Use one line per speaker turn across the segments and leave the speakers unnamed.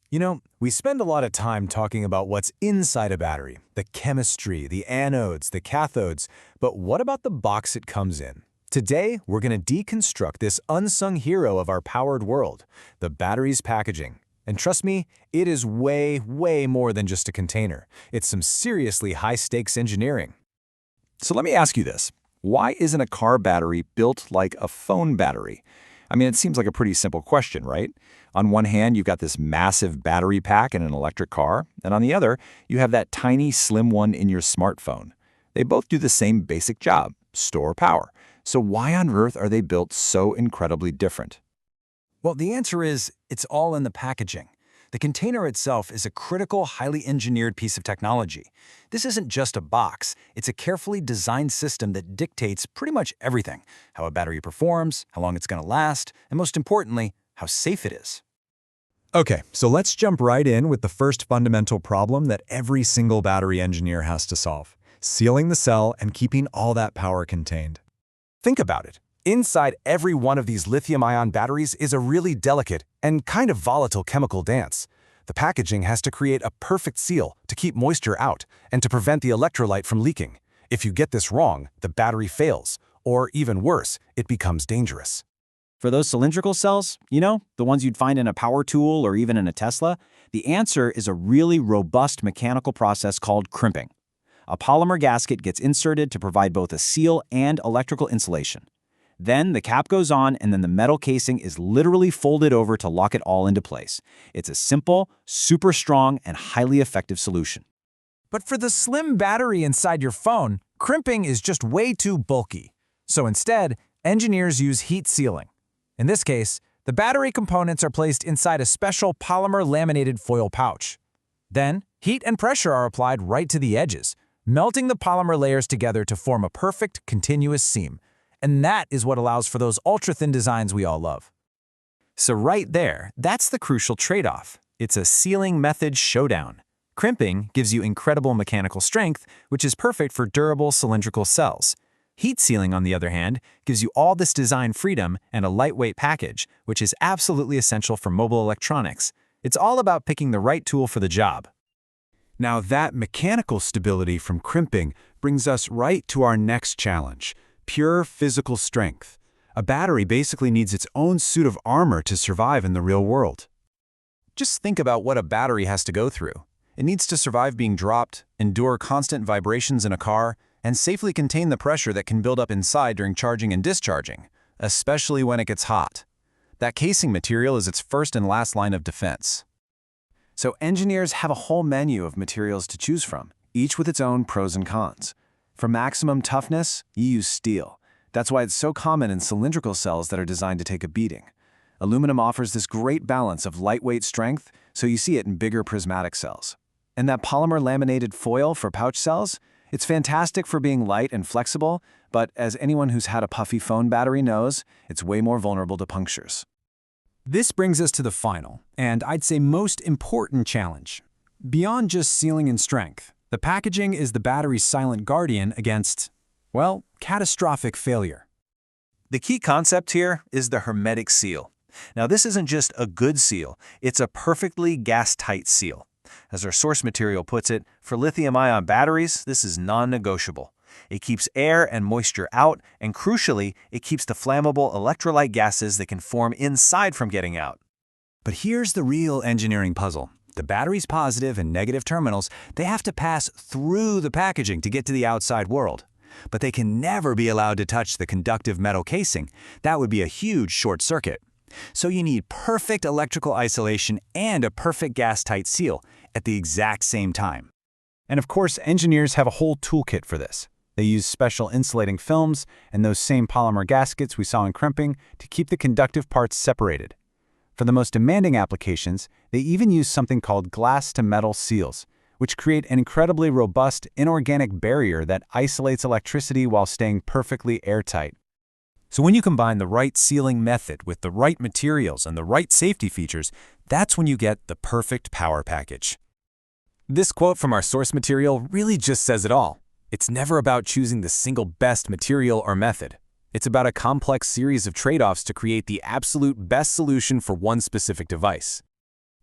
We spend a lot of time talking about what's inside a battery, the chemistry, the anodes, the cathodes, but what about the box it comes in? Today, we're going to deconstruct this unsung hero of our powered world, the battery's packaging. And trust me, it is way, way more than just a container. It's some seriously high-stakes engineering.
So let me ask you this. Why isn't a car battery built like a phone battery? I mean, it seems like a pretty simple question, right? On one hand, you've got this massive battery pack in an electric car, and on the other, you have that tiny, slim one in your smartphone. They both do the same basic job, store power. So why on earth are they built so incredibly different?
Well, the answer is it's all in the packaging. The container itself is a critical, highly engineered piece of technology. This isn't just a box, it's a carefully designed system that dictates pretty much everything: how a battery performs, how long it's going to last, and most importantly, how safe it is. Okay, so let's jump right in with the first fundamental problem that every single battery engineer has to solve: sealing the cell and keeping all that power contained. Think about it. Inside every one of these lithium-ion batteries is a really delicate and kind of volatile chemical dance. The packaging has to create a perfect seal to keep moisture out and to prevent the electrolyte from leaking. If you get this wrong, the battery fails, or even worse, it becomes dangerous.
For those cylindrical cells, the ones you'd find in a power tool or even in a Tesla, the answer is a really robust mechanical process called crimping. A polymer gasket gets inserted to provide both a seal and electrical insulation. Then the cap goes on, and then the metal casing is literally folded over to lock it all into place. It's a simple, super strong, and highly effective solution.
But for the slim battery inside your phone, crimping is just way too bulky. So instead, engineers use heat sealing. In this case, the battery components are placed inside a special polymer laminated foil pouch. Then, heat and pressure are applied right to the edges, melting the polymer layers together to form a perfect, continuous seam. And that is what allows for those ultra-thin designs we all love. So right there, that's the crucial trade-off. It's a sealing method showdown. Crimping gives you incredible mechanical strength, which is perfect for durable cylindrical cells. Heat sealing, on the other hand, gives you all this design freedom and a lightweight package, which is absolutely essential for mobile electronics. It's all about picking the right tool for the job. Now that mechanical stability from crimping brings us right to our next challenge: pure physical strength. A battery basically needs its own suit of armor to survive in the real world. Just think about what a battery has to go through. It needs to survive being dropped, endure constant vibrations in a car, and safely contain the pressure that can build up inside during charging and discharging, especially when it gets hot. That casing material is its first and last line of defense. So engineers have a whole menu of materials to choose from, each with its own pros and cons. For maximum toughness, you use steel. That's why it's so common in cylindrical cells that are designed to take a beating. Aluminum offers this great balance of lightweight strength, so you see it in bigger prismatic cells. And that polymer laminated foil for pouch cells? It's fantastic for being light and flexible, but as anyone who's had a puffy phone battery knows, it's way more vulnerable to punctures. This brings us to the final, and I'd say most important challenge. Beyond just sealing and strength, the packaging is the battery's silent guardian against, well, catastrophic failure. The key concept here is the hermetic seal. Now, this isn't just a good seal, it's a perfectly gas-tight seal. As our source material puts it, for lithium-ion batteries, this is non-negotiable. It keeps air and moisture out, and crucially, it keeps the flammable electrolyte gases that can form inside from getting out. But here's the real engineering puzzle. The battery's positive and negative terminals, they have to pass through the packaging to get to the outside world. But they can never be allowed to touch the conductive metal casing. That would be a huge short circuit. So you need perfect electrical isolation and a perfect gas-tight seal at the exact same time. And of course, engineers have a whole toolkit for this. They use special insulating films and those same polymer gaskets we saw in crimping to keep the conductive parts separated. For the most demanding applications, they even use something called glass-to-metal seals, which create an incredibly robust inorganic barrier that isolates electricity while staying perfectly airtight. So when you combine the right sealing method with the right materials and the right safety features, that's when you get the perfect power package. This quote from our source material really just says it all. It's never about choosing the single best material or method. It's about a complex series of trade-offs to create the absolute best solution for one specific device.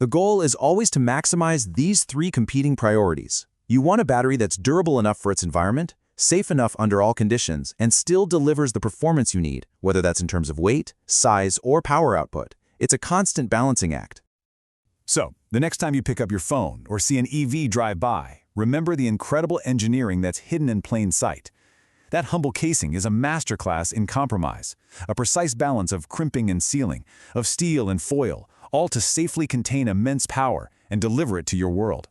The goal is always to maximize these three competing priorities. You want a battery that's durable enough for its environment, safe enough under all conditions, and still delivers the performance you need, whether that's in terms of weight, size, or power output. It's a constant balancing act.
So, the next time you pick up your phone or see an EV drive by, remember the incredible engineering that's hidden in plain sight. That humble casing is a masterclass in compromise, a precise balance of crimping and sealing, of steel and foil, all to safely contain immense power and deliver it to your world.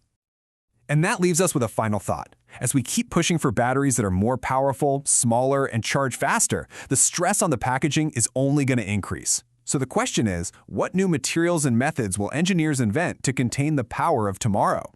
And that leaves us with a final thought. As we keep pushing for batteries that are more powerful, smaller, and charge faster, the stress on the packaging is only going to increase. So the question is, what new materials and methods will engineers invent to contain the power of tomorrow?